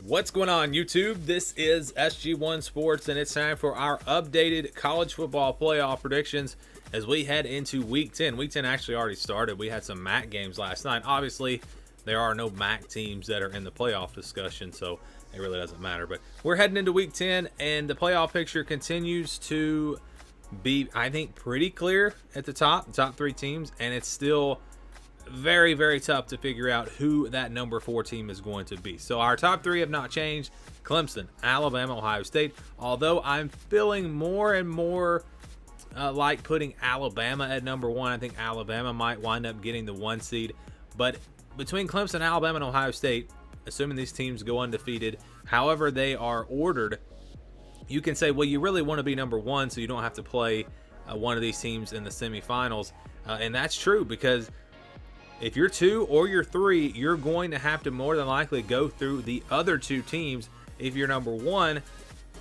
What's going on, YouTube? This is SG1 Sports, and it's time for our updated college football playoff predictions as we head into Week 10. Week 10 actually already started. We had some MAC games last night. Obviously, there are no MAC teams that are in the playoff discussion, so it really doesn't matter. But we're heading into Week 10, and the playoff picture continues to be, I think, pretty clear at the top three teams, and it's still very, very tough to figure out who that number 4 team is going to be. So our top 3 have not changed: Clemson, Alabama, Ohio State. Although I'm feeling more and more like putting Alabama at number 1. I think Alabama might wind up getting the 1 seed. But between Clemson, Alabama, and Ohio State, assuming these teams go undefeated, however they are ordered, you can say, well, you really want to be number 1 so you don't have to play one of these teams in the semifinals. And that's true, because if you're 2 or you're 3, you're going to have to more than likely go through the other 2 teams. If you're number 1,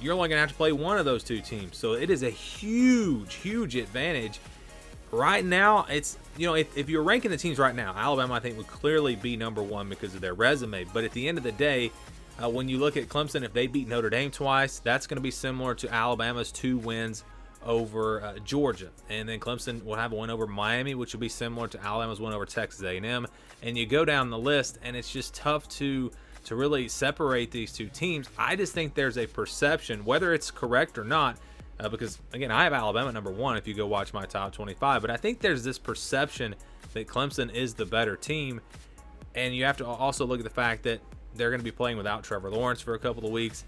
you're only going to have to play one of those 2 teams. So it is a huge, huge advantage. Right now, it's, if you're ranking the teams right now, Alabama, I think, would clearly be number 1 because of their resume. But at the end of the day, when you look at Clemson, if they beat Notre Dame twice, that's going to be similar to Alabama's 2 wins over Georgia, and then Clemson will have a win over Miami, which will be similar to Alabama's win over Texas A&M. And you go down the list, and it's just tough to really separate these 2 teams. I just think there's a perception, whether it's correct or not, because again, I have Alabama number 1 if you go watch my top 25, but I think there's this perception that Clemson is the better team. And you have to also look at the fact that they're going to be playing without Trevor Lawrence for a couple of weeks.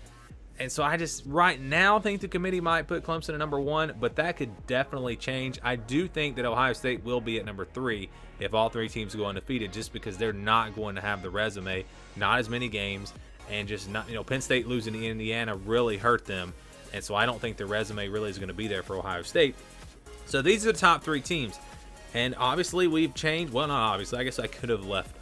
And so I just right now think the committee might put Clemson at number 1, but that could definitely change. I do think that Ohio State will be at number 3 if all 3 teams go undefeated, just because they're not going to have the resume, not as many games, and just not, Penn State losing to Indiana really hurt them. And so I don't think the resume really is going to be there for Ohio State. So these are the top 3 teams. And obviously we've changed. Well, not obviously. I guess I could have left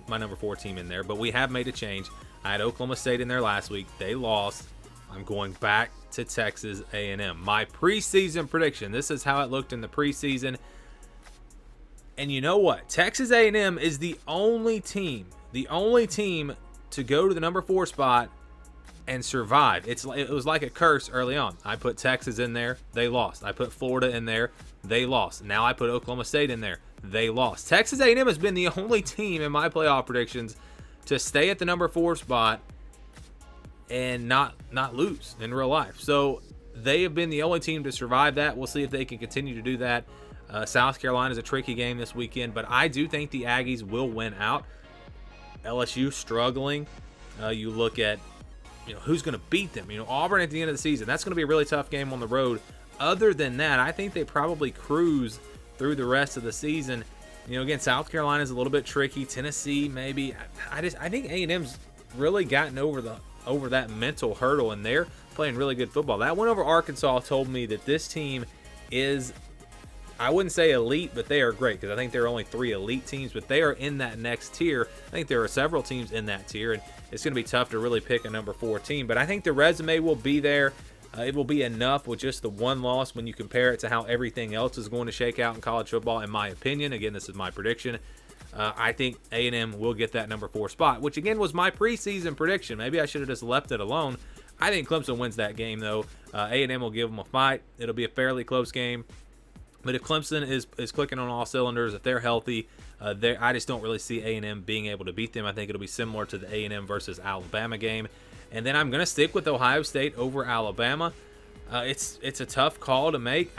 my number 4 team in there, but we have made a change. I had Oklahoma State in there last week. They lost. I'm going back to Texas A&M. My preseason prediction. This is how it looked in the preseason. And you know what? Texas A&M is the only team to go to the number 4 spot and survive. It was like a curse early on. I put Texas in there. They lost. I put Florida in there. They lost. Now I put Oklahoma State in there. They lost. Texas A&M has been the only team in my playoff predictions to stay at the number 4 spot and not lose in real life. So they have been the only team to survive that. We'll see if they can continue to do that. South Carolina is a tricky game this weekend, but I do think the Aggies will win out. LSU struggling. You look at who's going to beat them. Auburn at the end of the season. That's going to be a really tough game on the road. Other than that, I think they probably cruise through the rest of the season. Again, South Carolina is a little bit tricky. Tennessee, maybe. I think A&M's really gotten over that mental hurdle, and they're playing really good football. That win over Arkansas told me that this team is, I wouldn't say elite, but they are great, because I think there are only 3 elite teams, but they are in that next tier. I think there are several teams in that tier, and it's going to be tough to really pick a number 4 team, but I think the resume will be there. It will be enough with just the 1 loss when you compare it to how everything else is going to shake out in college football, in my opinion. Again, this is my prediction. I think A&M will get that number 4 spot, which again was my preseason prediction. Maybe I should have just left it alone. I think Clemson wins that game, though. A&M will give them a fight. It'll be a fairly close game. But if Clemson is clicking on all cylinders, if they're healthy, I just don't really see A&M being able to beat them. I think it'll be similar to the A&M versus Alabama game. And then I'm going to stick with Ohio State over Alabama. It's a tough call to make.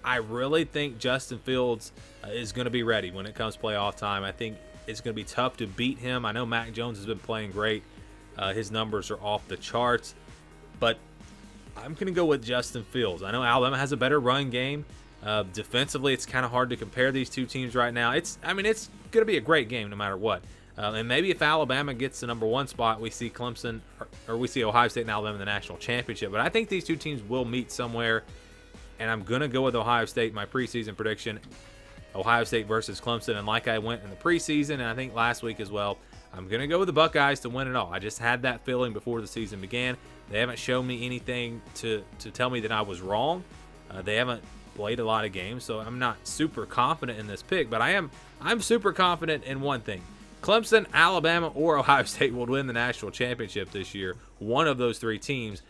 I really think Justin Fields is going to be ready when it comes playoff time. I think it's going to be tough to beat him. I know Mac Jones has been playing great. His numbers are off the charts. But I'm going to go with Justin Fields. I know Alabama has a better run game. Defensively, it's kind of hard to compare these 2 teams right now. It's going to be a great game no matter what. And maybe if Alabama gets the number 1 spot, we see Clemson or we see Ohio State and Alabama in the national championship. But I think these 2 teams will meet somewhere. And I'm going to go with Ohio State, my preseason prediction. Ohio State versus Clemson. And like I went in the preseason, and I think last week as well, I'm going to go with the Buckeyes to win it all. I just had that feeling before the season began. They haven't shown me anything to tell me that I was wrong. They haven't played a lot of games, so I'm not super confident in this pick. But I'm super confident in one thing. Clemson, Alabama, or Ohio State will win the national championship this year. One of those three teams.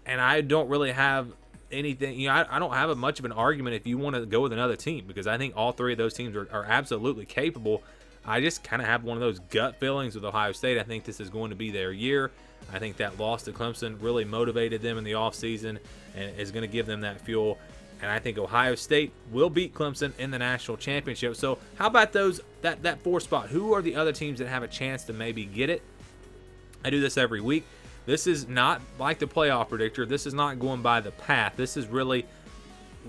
And I don't really have anything, I don't have much of an argument if you want to go with another team, because I think all three of those teams are absolutely capable. I just kind of have one of those gut feelings with Ohio State. I think this is going to be their year. I think that loss to Clemson really motivated them in the offseason and is going to give them that fuel. And I think Ohio State will beat Clemson in the national championship. So how about that 4 spot? Who are the other teams that have a chance to maybe get it? I do this every week. This is not like the playoff predictor. This is not going by the path. This is really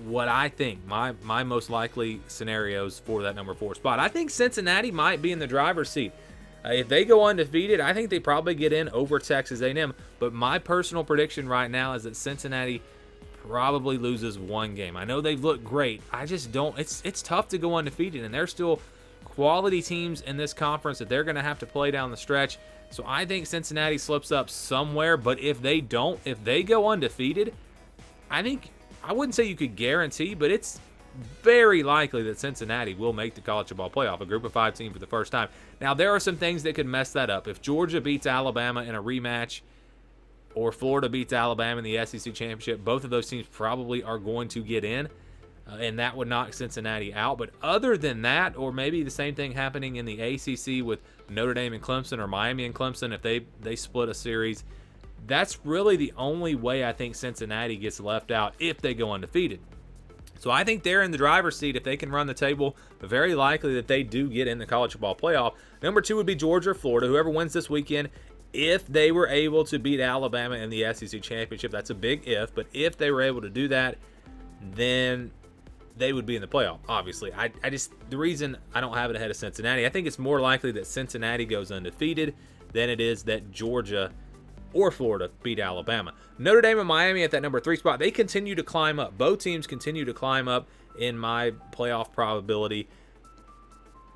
what I think, my most likely scenarios for that number 4 spot. I think Cincinnati might be in the driver's seat. If they go undefeated, I think they probably get in over Texas A&M. But my personal prediction right now is that Cincinnati probably loses 1 game. I know they've looked great. I just don't. It's tough to go undefeated, and there's still quality teams in this conference that they're going to have to play down the stretch. So I think Cincinnati slips up somewhere, but if they don't, if they go undefeated, I wouldn't say you could guarantee, but it's very likely that Cincinnati will make the college football playoff, a group of 5 team for the first time. Now, there are some things that could mess that up. If Georgia beats Alabama in a rematch, or Florida beats Alabama in the SEC championship, both of those teams probably are going to get in, and that would knock Cincinnati out. But other than that, or maybe the same thing happening in the ACC with Notre Dame and Clemson, or Miami and Clemson, if they split a series, that's really the only way I think Cincinnati gets left out if they go undefeated. So I think they're in the driver's seat if they can run the table, but very likely that they do get in the college football playoff. Number 2 would be Georgia or Florida. Whoever wins this weekend, if they were able to beat Alabama in the SEC championship, that's a big if, but if they were able to do that, then they would be in the playoff, obviously. The reason I don't have it ahead of Cincinnati, I think it's more likely that Cincinnati goes undefeated than it is that Georgia or Florida beat Alabama. Notre Dame and Miami at that number 3 spot, they continue to climb up. Both teams continue to climb up in my playoff probability.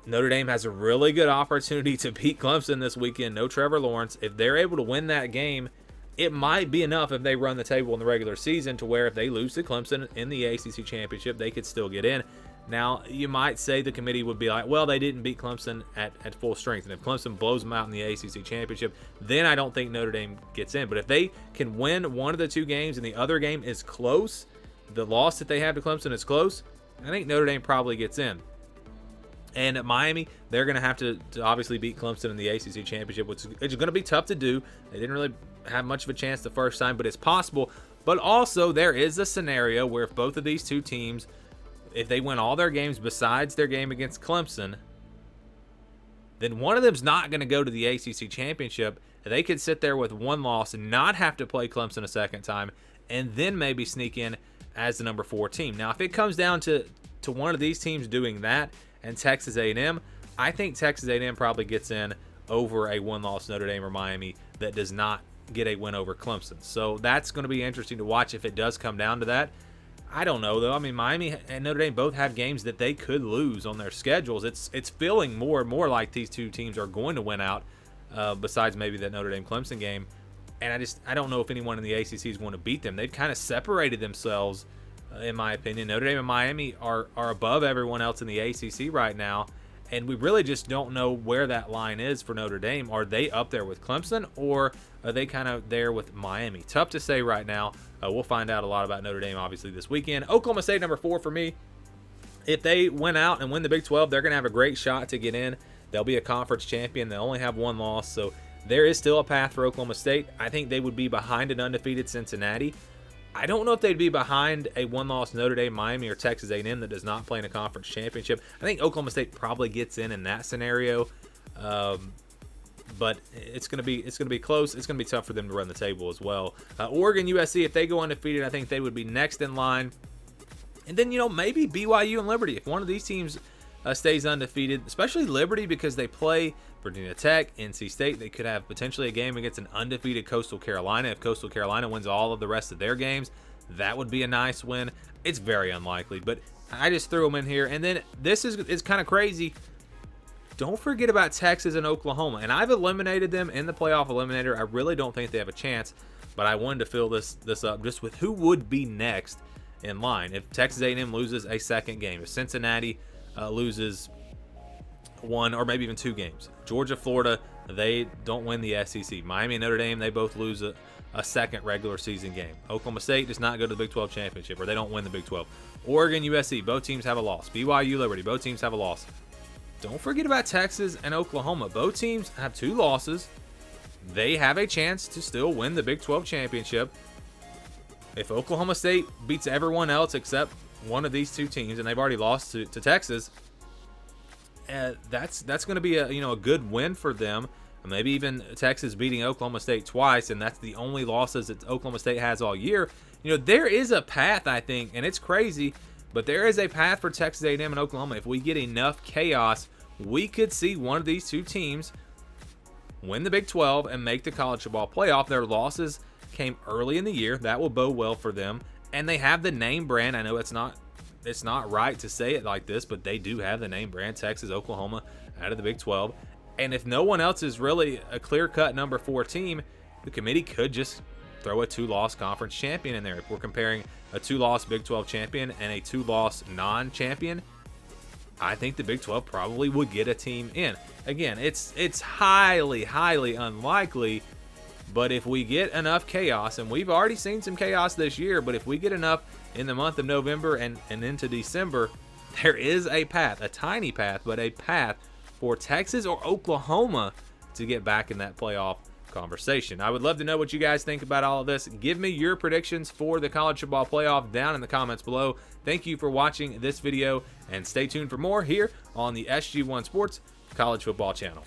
Notre Dame has a really good opportunity to beat Clemson this weekend. No Trevor Lawrence. If they're able to win that game, it might be enough if they run the table in the regular season to where if they lose to Clemson in the ACC championship, they could still get in. Now, you might say the committee would be like, well, they didn't beat Clemson at full strength. And if Clemson blows them out in the ACC championship, then I don't think Notre Dame gets in. But if they can win one of the 2 games and the other game is close, the loss that they have to Clemson is close, I think Notre Dame probably gets in. And at Miami, they're going to have to obviously beat Clemson in the ACC championship, which is going to be tough to do. They didn't really have much of a chance the first time, but it's possible. But also, there is a scenario where if both of these 2 teams, if they win all their games besides their game against Clemson, then one of them's not going to go to the ACC championship. They could sit there with 1 loss and not have to play Clemson a second time, and then maybe sneak in as the number 4 team. Now, if it comes down to one of these teams doing that, and Texas A&M, I think Texas A&M probably gets in over a 1-loss Notre Dame or Miami that does not get a win over Clemson. So that's going to be interesting to watch if it does come down to that. I don't know, though. I mean, Miami and Notre Dame both have games that they could lose on their schedules. It's feeling more and more like these 2 teams are going to win out, besides maybe that Notre Dame-Clemson game. And I don't know if anyone in the ACC is going to beat them. They've kind of separated themselves, in my opinion. Notre Dame and Miami are above everyone else in the ACC right now, and we really just don't know where that line is for Notre Dame. Are they up there with Clemson, or are they kind of there with Miami? Tough to say right now. We'll find out a lot about Notre Dame, obviously, this weekend. Oklahoma State, number 4 for me. If they win out and win the Big 12, they're going to have a great shot to get in. They'll be a conference champion. They'll only have 1 loss, so there is still a path for Oklahoma State. I think they would be behind an undefeated Cincinnati. I don't know if they'd be behind a 1-loss Notre Dame, Miami, or Texas A&M that does not play in a conference championship. I think Oklahoma State probably gets in that scenario, but it's gonna be close. It's gonna be tough for them to run the table as well. Oregon, USC, if they go undefeated, I think they would be next in line. And then maybe BYU and Liberty. If one of these teams stays undefeated, especially Liberty because they play Virginia Tech, NC State. They could have potentially a game against an undefeated Coastal Carolina. If Coastal Carolina wins all of the rest of their games, that would be a nice win. It's very unlikely, but I just threw them in here. And then this is kind of crazy. Don't forget about Texas and Oklahoma. And I've eliminated them in the playoff eliminator. I really don't think they have a chance, but I wanted to fill this up just with who would be next in line if Texas A&M loses a second game. If Cincinnati loses one or maybe even 2 games. Georgia, Florida, they don't win the SEC. Miami and Notre Dame, they both lose a second regular season game. Oklahoma State does not go to the Big 12 championship, or they don't win the Big 12. Oregon, USC, both teams have a loss. BYU, Liberty, both teams have a loss. Don't forget about Texas and Oklahoma. Both teams have 2 losses. They have a chance to still win the Big 12 championship. If Oklahoma State beats everyone else except one of these 2 teams, and they've already lost to Texas, that's going to be a good win for them. Maybe even Texas beating Oklahoma State twice, and that's the only losses that Oklahoma State has all year. There is a path, I think, and it's crazy, but there is a path for Texas A&M and Oklahoma. If we get enough chaos, we could see one of these 2 teams win the Big 12 and make the college football playoff. Their losses came early in the year. That will bode well for them. And they have the name brand. I know it's not right to say it like this, but they do have the name brand, Texas, Oklahoma, out of the Big 12. And if no one else is really a clear-cut number 4 team, the committee could just throw a 2-loss conference champion in there. If we're comparing a 2-loss Big 12 champion and a 2-loss non-champion, I think the Big 12 probably would get a team in. Again, it's highly, highly unlikely, but if we get enough chaos, and we've already seen some chaos this year, but if we get enough in the month of November and into December, there is a path, a tiny path, but a path for Texas or Oklahoma to get back in that playoff conversation. I would love to know what you guys think about all of this. Give me your predictions for the college football playoff down in the comments below. Thank you for watching this video, and stay tuned for more here on the SG1 Sports College Football Channel.